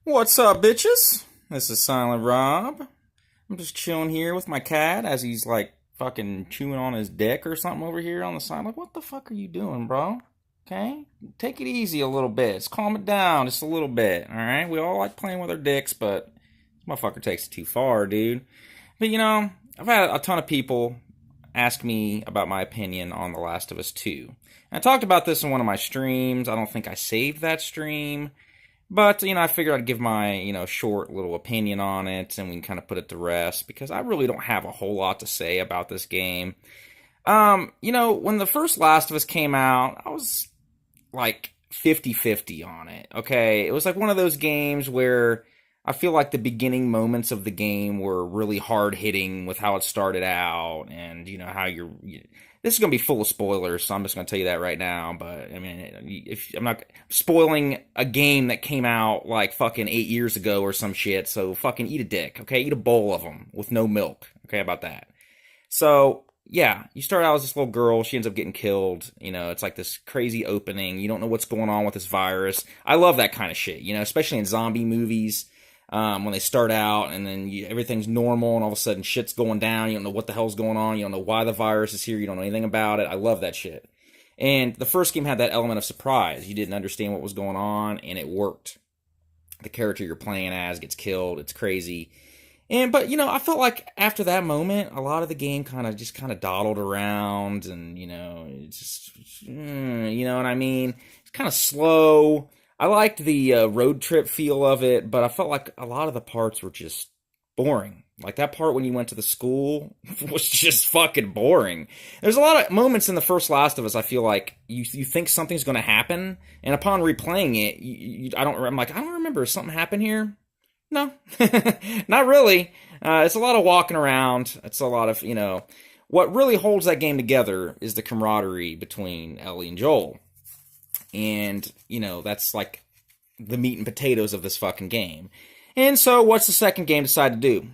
What's up, bitches? This is Silent Rob. I'm just chilling here with my cat as he's like fucking chewing on his dick or something over here on the side. Like, what the fuck are you doing, bro? Okay? Take it easy a little bit. Just calm it down just a little bit, alright? We all like playing with our dicks, but this motherfucker takes it too far, dude. But I've had a ton of people ask me about my opinion on The Last of Us 2. And I talked about this in one of my streams. I don't think I saved that stream. But, I figured I'd give my, short little opinion on it and we can kind of put it to rest because I really don't have a whole lot to say about this game. When the first Last of Us came out, I was like 50-50 on it, okay? It was like one of those games where I feel like the beginning moments of the game were really hard hitting with how it started out and, how this is going to be full of spoilers, so I'm just going to tell you that right now. But, I mean, if I'm not spoiling a game that came out like fucking 8 years ago or some shit, so fucking eat a dick, okay? Eat a bowl of them with no milk, okay? About that. So, yeah, you start out as this little girl. She ends up getting killed. It's like this crazy opening. You don't know what's going on with this virus. I love that kind of shit, especially in zombie movies. When they start out and then everything's normal and all of a sudden shit's going down. You don't know what the hell's going on. You don't know why the virus is here. You don't know anything about it. I love that shit. And the first game had that element of surprise. You didn't understand what was going on and it worked. The character you're playing as gets killed. It's crazy. But I felt like after that moment, a lot of the game kind of dawdled around and, it's just, you know what I mean? It's kind of slow. I liked the road trip feel of it, but I felt like a lot of the parts were just boring. Like that part when you went to the school was just fucking boring. There's a lot of moments in the first Last of Us I feel like you think something's going to happen, and upon replaying it, I'm like, I don't remember. Something happened here? No, not really. It's a lot of walking around. It's a lot of, what really holds that game together is the camaraderie between Ellie and Joel. And, that's like the meat and potatoes of this fucking game. And so what's the second game decide to do?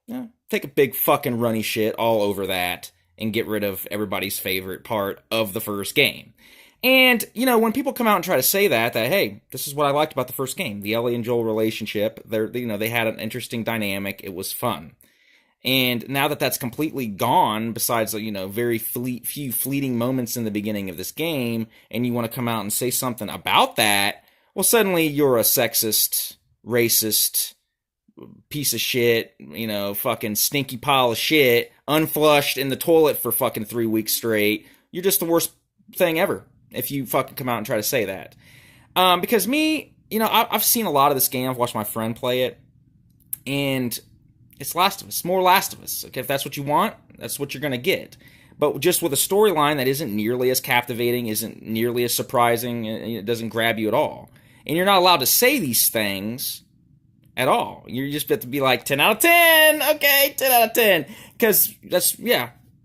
Yeah, take a big fucking runny shit all over that and get rid of everybody's favorite part of the first game. And, when people come out and try to say that, hey, this is what I liked about the first game. The Ellie and Joel relationship, they had an interesting dynamic. It was fun. And now that that's completely gone, besides, very few fleeting moments in the beginning of this game, and you want to come out and say something about that, well, suddenly you're a sexist, racist, piece of shit, fucking stinky pile of shit, unflushed in the toilet for fucking 3 weeks straight. You're just the worst thing ever if you fucking come out and try to say that. Because me, I've seen a lot of this game. I've watched my friend play it, and it's Last of Us. More Last of Us. Okay, if that's what you want, that's what you're going to get. But just with a storyline that isn't nearly as captivating, isn't nearly as surprising, it doesn't grab you at all. And you're not allowed to say these things at all. You're just have to be like, 10 out of 10! Okay, 10 out of 10. Because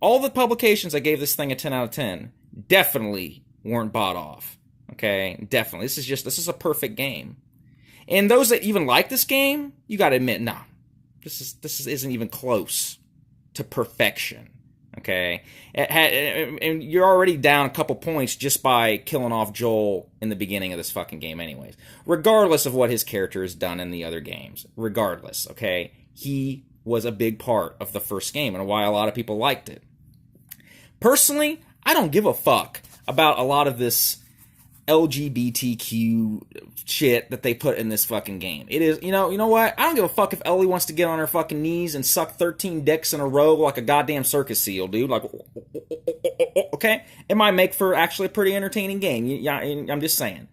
all the publications that gave this thing a 10 out of 10 definitely weren't bought off. Okay, definitely. This is a perfect game. And those that even like this game, you got to admit, nah. This isn't even close to perfection, okay? And you're already down a couple points just by killing off Joel in the beginning of this fucking game anyways. Regardless of what his character has done in the other games. Regardless, okay? He was a big part of the first game and why a lot of people liked it. Personally, I don't give a fuck about a lot of this LGBTQ shit that they put in this fucking game. It is, you know what? I don't give a fuck if Ellie wants to get on her fucking knees and suck 13 dicks in a row like a goddamn circus seal, dude. Like, okay? It might make for actually a pretty entertaining game. Yeah, I'm just saying.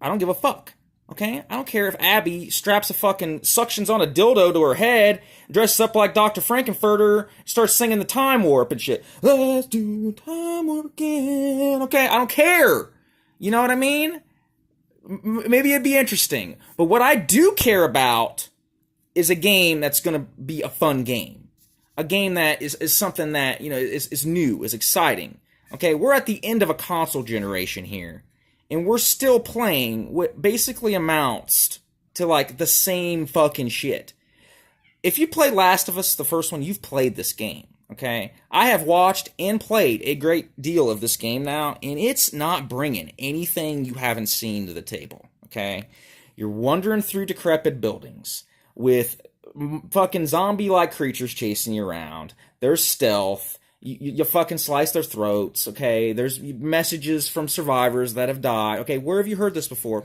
I don't give a fuck. Okay? I don't care if Abby straps a fucking suctions on a dildo to her head, dresses up like Dr. Frankenfurter, starts singing the Time Warp and shit. Let's do Time Warp again. Okay? I don't care. You know what I mean? Maybe it'd be interesting. But what I do care about is a game that's going to be a fun game. A game that is something that, is new, is exciting. Okay, we're at the end of a console generation here. And we're still playing what basically amounts to, like, the same fucking shit. If you played Last of Us, the first one, you've played this game. Okay, I have watched and played a great deal of this game now, and it's not bringing anything you haven't seen to the table. Okay, You're wandering through decrepit buildings with fucking zombie-like creatures chasing you around. There's stealth. You fucking slice their throats, okay? There's messages from survivors that have died. Okay, where have you heard this before?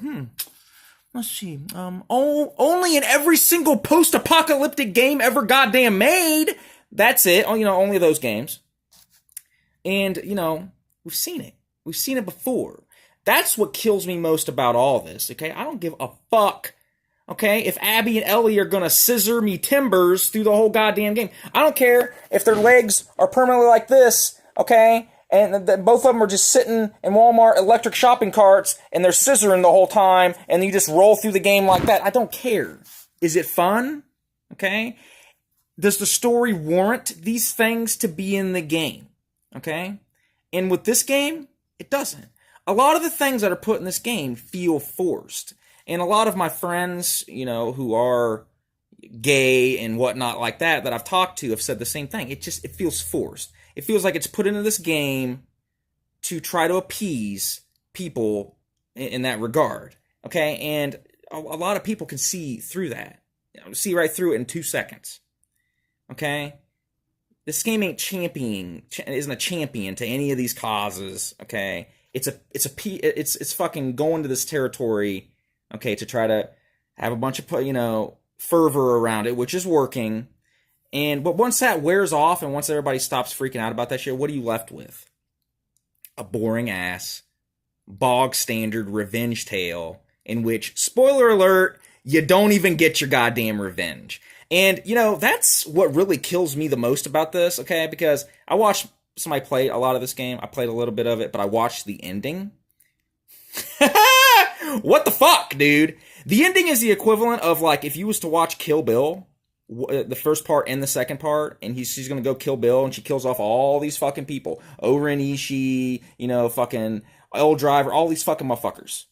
Let's see. Only in every single post-apocalyptic game ever goddamn made. That's it. Only those games. And, we've seen it. We've seen it before. That's what kills me most about all this, okay? I don't give a fuck, okay, if Abby and Ellie are gonna scissor me timbers through the whole goddamn game. I don't care if their legs are permanently like this, okay, and both of them are just sitting in Walmart electric shopping carts, and they're scissoring the whole time, and you just roll through the game like that. I don't care. Is it fun? Okay? Does the story warrant these things to be in the game? Okay? And with this game, it doesn't. A lot of the things that are put in this game feel forced. And a lot of my friends, who are gay and whatnot like that I've talked to have said the same thing. It feels forced. It feels like it's put into this game to try to appease people in that regard. Okay? And a lot of people can see through that. See right through it in 2 seconds. Okay? This game isn't a champion to any of these causes, okay? It's fucking going to this territory, okay, to try to have a bunch of, fervor around it, which is working. But once that wears off and once everybody stops freaking out about that shit, what are you left with? A boring ass, bog standard revenge tale in which, spoiler alert, you don't even get your goddamn revenge. And, that's what really kills me the most about this, okay? Because I watched somebody play a lot of this game. I played a little bit of it, but I watched the ending. What the fuck, dude? The ending is the equivalent of, like, if you was to watch Kill Bill, the first part and the second part, and she's gonna go kill Bill, and she kills off all these fucking people. Oren Ishii, fucking L Driver, all these fucking motherfuckers.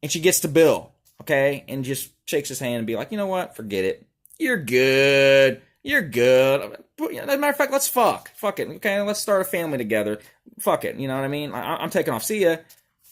And she gets to Bill, okay? And just shakes his hand and be like, you know what? Forget it. You're good. You're good. As a matter of fact, let's fuck. Fuck it. Okay, let's start a family together. Fuck it. You know what I mean? I'm taking off. See ya.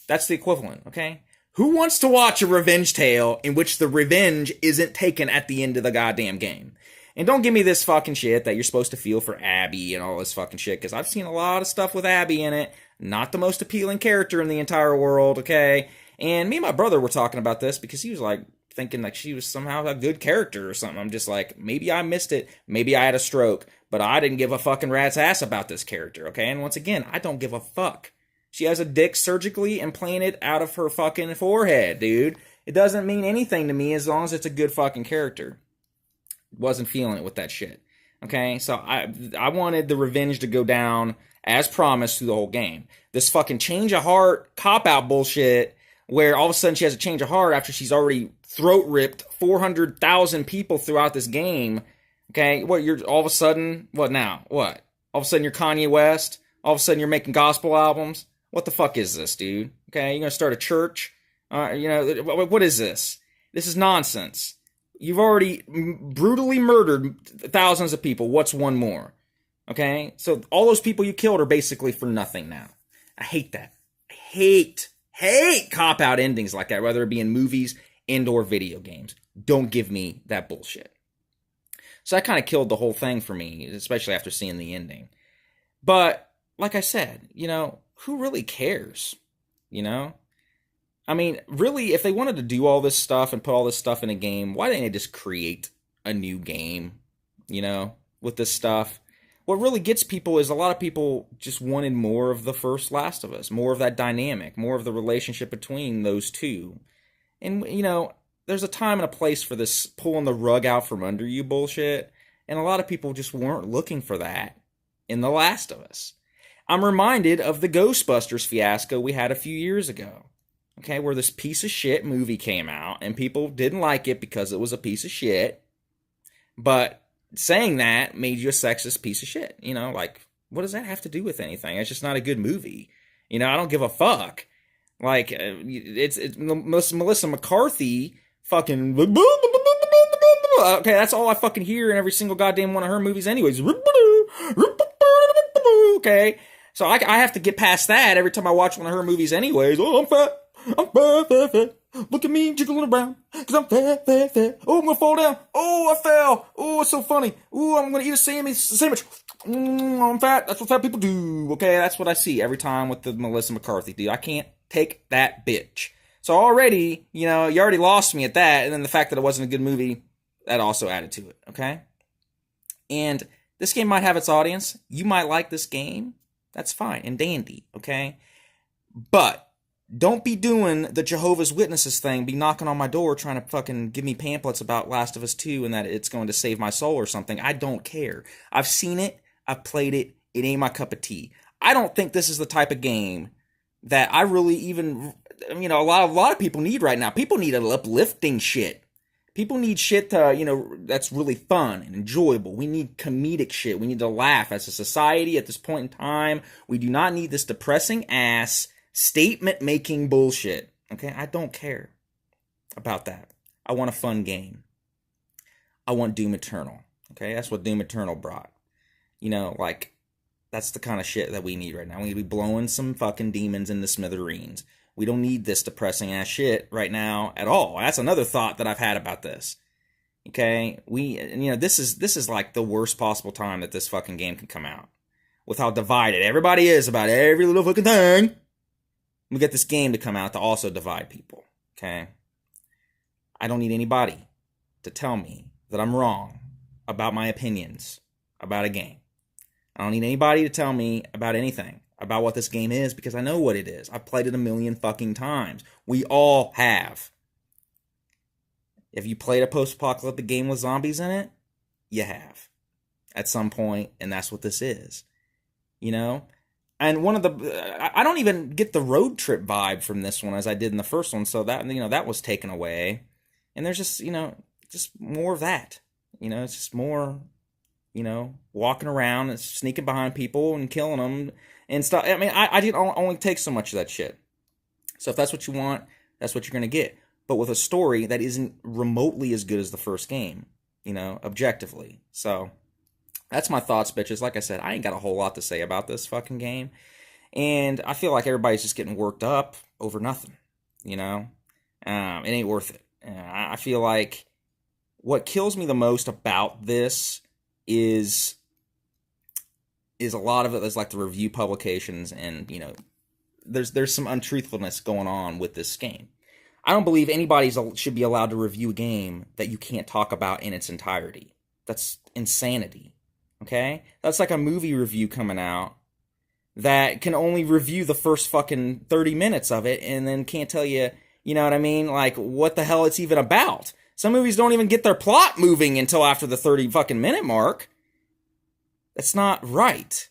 That's the equivalent, okay? Who wants to watch a revenge tale in which the revenge isn't taken at the end of the goddamn game? And don't give me this fucking shit that you're supposed to feel for Abby and all this fucking shit, because I've seen a lot of stuff with Abby in it. Not the most appealing character in the entire world, okay? And me and my brother were talking about this because he was like, thinking like she was somehow a good character or something. I'm just like, maybe I missed it. Maybe I had a stroke. But I didn't give a fucking rat's ass about this character, okay? And once again, I don't give a fuck. She has a dick surgically implanted out of her fucking forehead, dude. It doesn't mean anything to me as long as it's a good fucking character. Wasn't feeling it with that shit. Okay? So I wanted the revenge to go down as promised through the whole game. This fucking change of heart, cop-out bullshit where all of a sudden she has a change of heart after she's already throat ripped 400,000 people throughout this game. Okay, what, you're all of a sudden, what now? What? All of a sudden you're Kanye West? All of a sudden you're making gospel albums? What the fuck is this, dude? Okay, you're gonna start a church? What is this? This is nonsense. You've already brutally murdered thousands of people. What's one more? Okay, so all those people you killed are basically for nothing now. I hate that. I hate cop-out endings like that, whether it be in movies and or video games. Don't give me that bullshit. So that kind of killed the whole thing for me, especially after seeing the ending. But, like I said, who really cares? I mean, really, if they wanted to do all this stuff and put all this stuff in a game, why didn't they just create a new game, with this stuff? What really gets people is a lot of people just wanted more of the first Last of Us, more of that dynamic, more of the relationship between those two. And, there's a time and a place for this pulling the rug out from under you bullshit, and a lot of people just weren't looking for that in The Last of Us. I'm reminded of the Ghostbusters fiasco we had a few years ago, okay, where this piece of shit movie came out, and people didn't like it because it was a piece of shit, but saying that made you a sexist piece of shit. What does that have to do with anything? It's just not a good movie. I don't give a fuck. Like, it's Melissa McCarthy fucking... Okay, that's all I fucking hear in every single goddamn one of her movies anyways. Okay, so I have to get past that every time I watch one of her movies anyways. Oh, I'm fat. Look at me jiggling around, cause I'm fat, fat, fat. Oh, I'm gonna fall down. Oh, I fell. Oh, it's so funny. Oh, I'm gonna eat a sandwich. I'm fat. That's what fat people do. Okay, that's what I see every time with the Melissa McCarthy dude. I can't take that bitch. So already, you already lost me at that, and then the fact that it wasn't a good movie, that also added to it, okay? And this game might have its audience. You might like this game. That's fine and dandy, okay? But don't be doing the Jehovah's Witnesses thing, be knocking on my door trying to fucking give me pamphlets about Last of Us 2 and that it's going to save my soul or something. I don't care. I've seen it. I've played it. It ain't my cup of tea. I don't think this is the type of game that I really even, a lot of people need right now. People need uplifting shit. People need shit to, that's really fun and enjoyable. We need comedic shit. We need to laugh as a society at this point in time. We do not need this depressing ass statement-making bullshit. Okay? I don't care about that. I want a fun game. I want Doom Eternal. Okay? That's what Doom Eternal brought. That's the kind of shit that we need right now. We need to be blowing some fucking demons into smithereens. We don't need this depressing ass shit right now at all. That's another thought that I've had about this. Okay? This is like the worst possible time that this fucking game can come out. With how divided everybody is about every little fucking thing. We get this game to come out to also divide people. Okay? I don't need anybody to tell me that I'm wrong about my opinions about a game. I don't need anybody to tell me about anything about what this game is, because I know what it is. I've played it a million fucking times. We all have. If you played a post-apocalyptic game with zombies in it, you have. At some point, and that's what this is. And one of I don't even get the road trip vibe from this one as I did in the first one, so that, that was taken away. And there's just, just more of that. It's just more, walking around and sneaking behind people and killing them and stuff. I mean, I didn't only take so much of that shit. So if that's what you want, that's what you're going to get. But with a story that isn't remotely as good as the first game, objectively. So that's my thoughts, bitches. Like I said, I ain't got a whole lot to say about this fucking game. And I feel like everybody's just getting worked up over nothing, it ain't worth it. I feel like what kills me the most about this is a lot of it is like the review publications, and there's some untruthfulness going on with this game. I don't believe anybody should be allowed to review a game that you can't talk about in its entirety. That's insanity. Okay? That's like a movie review coming out that can only review the first fucking 30 minutes of it and then can't tell you, you know what I mean? Like, what the hell it's even about. Some movies don't even get their plot moving until after the 30 fucking minute mark. That's not right.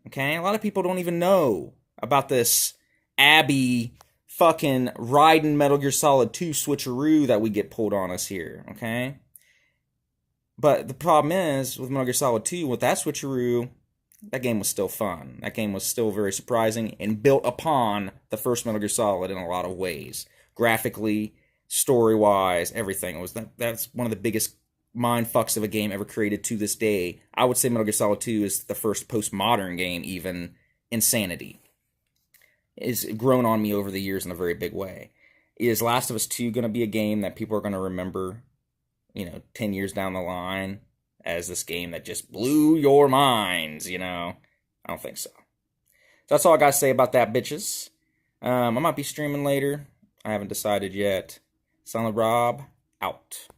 Okay? A lot of people don't even know about this Abby fucking riding Metal Gear Solid 2 switcheroo that we get pulled on us here. Okay? But the problem is, with Metal Gear Solid 2, with that switcheroo, that game was still fun. That game was still very surprising and built upon the first Metal Gear Solid in a lot of ways. Graphically, story-wise, everything. That's one of the biggest mind fucks of a game ever created to this day. I would say Metal Gear Solid 2 is the first postmodern game, even. Insanity. It's grown on me over the years in a very big way. Is Last of Us 2 going to be a game that people are going to remember, 10 years down the line as this game that just blew your minds, I don't think so. That's all I got to say about that, bitches. I might be streaming later. I haven't decided yet. Silent Rob, out.